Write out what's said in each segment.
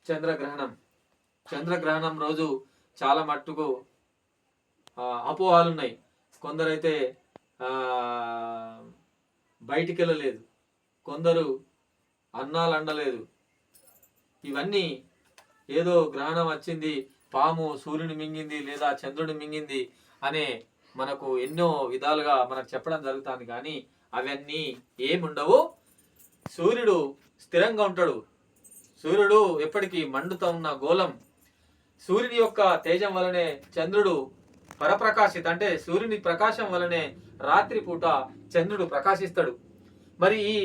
చంద్రగ్రహణం. చంద్రగ్రహణం రోజు చాలా మట్టుకు అపోహాలు ఉన్నాయి. కొందరైతే బయటికి వెళ్ళలేదు, కొందరు అన్నాలు అండలేదు. ఇవన్నీ ఏదో గ్రహణం వచ్చింది, పాము సూర్యుని మింగింది లేదా చంద్రుని మింగింది అనే మనకు ఎన్నో విధాలుగా మనకు చెప్పడం జరుగుతుంది. కానీ అవన్నీ ఏముండవు. సూర్యుడు స్థిరంగా ఉంటాడు. సూర్యుడు ఎప్పటికీ మండుతా ఉన్న గోళం. సూర్యుని యొక్క తేజం వలనే చంద్రుడు పరప్రకాశిత, అంటే సూర్యుని ప్రకాశం వలనే రాత్రిపూట చంద్రుడు ప్రకాశిస్తాడు. మరి ఈ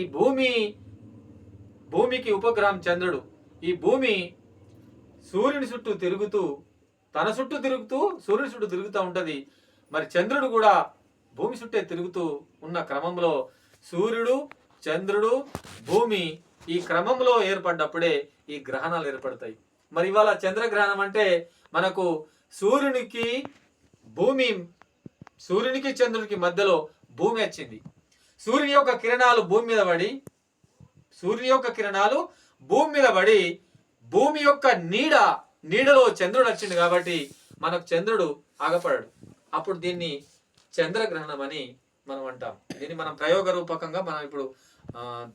భూమికి ఉపగ్రహం చంద్రుడు. ఈ భూమి సూర్యుని చుట్టూ తిరుగుతూ, తన చుట్టూ తిరుగుతూ సూర్యుని చుట్టూ తిరుగుతూ ఉంటది. మరి చంద్రుడు కూడా భూమి చుట్టే తిరుగుతూ ఉన్న క్రమంలో సూర్యుడు, చంద్రుడు, భూమి ఈ క్రమంలో ఏర్పడ్డప్పుడే ఈ గ్రహణాలు ఏర్పడతాయి. మరి ఇవాళ చంద్రగ్రహణం అంటే మనకు సూర్యునికి చంద్రునికి మధ్యలో భూమి వచ్చింది. సూర్యుని యొక్క కిరణాలు భూమి మీద పడి భూమి యొక్క నీడలో చంద్రుడు వచ్చింది కాబట్టి మనకు చంద్రుడు ఆగపడాడు. అప్పుడు దీన్ని చంద్రగ్రహణం అని మనం అంటాం. దీన్ని మనం ప్రయోగ రూపకంగా మనం ఇప్పుడు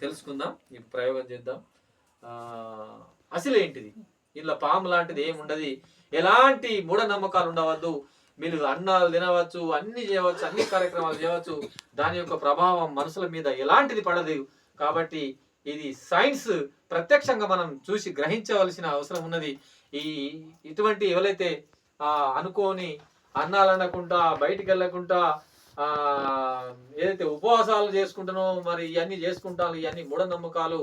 తెలుసుకుందాం. ఈ ప్రయోగం చేద్దాం. అసలు ఏంటిది? ఇలా పాము లాంటిది ఏముండదు, ఎలాంటి మూఢనమ్మకాలు ఉండవద్దు. మీరు అన్నాలు తినవచ్చు, అన్ని చేయవచ్చు, అన్ని కార్యక్రమాలు చేయవచ్చు. దాని యొక్క ప్రభావం మనుషుల మీద ఎలాంటిది పడదు. కాబట్టి ఇది సైన్స్ ప్రత్యక్షంగా మనం చూసి గ్రహించవలసిన అవసరం ఉన్నది. ఇటువంటి ఎవరైతే అనుకోని అన్నాలు అనకుండా, బయటికి వెళ్ళకుండా ఏదైతే ఉపవాసాలు చేసుకుంటున్నామో, మరి ఇవన్నీ చేసుకుంటాను, ఇవన్నీ మూఢనమ్మకాలు.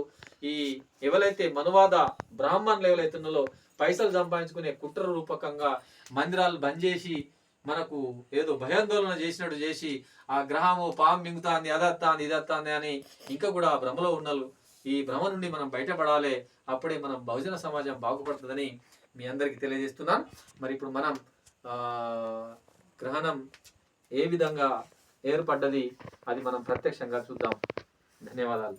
ఎవరైతే మనువాద బ్రాహ్మణులు ఎవరైతే ఉన్నారో పైసలు సంపాదించుకునే కుట్ర రూపకంగా మందిరాలు బంద్ చేసి మనకు ఏదో భయాందోళన చేసినట్టు చేసి ఆ గ్రహము పాము మింగుతాంది, అదత్తాంది, ఇదత్తాంది అని ఇంకా కూడా భ్రమలో ఉన్నారు. ఈ భ్రమ నుండి మనం బయటపడాలి. అప్పుడే మనం బహుజన సమాజం బాగుపడుతుందని మీ అందరికీ తెలియజేస్తున్నాను. మరి ఇప్పుడు మనం గ్రహణం ఏ విధంగా ఏర్పడ్డది అది మనం ప్రత్యక్షంగా చూద్దాం. ధన్యవాదాలు.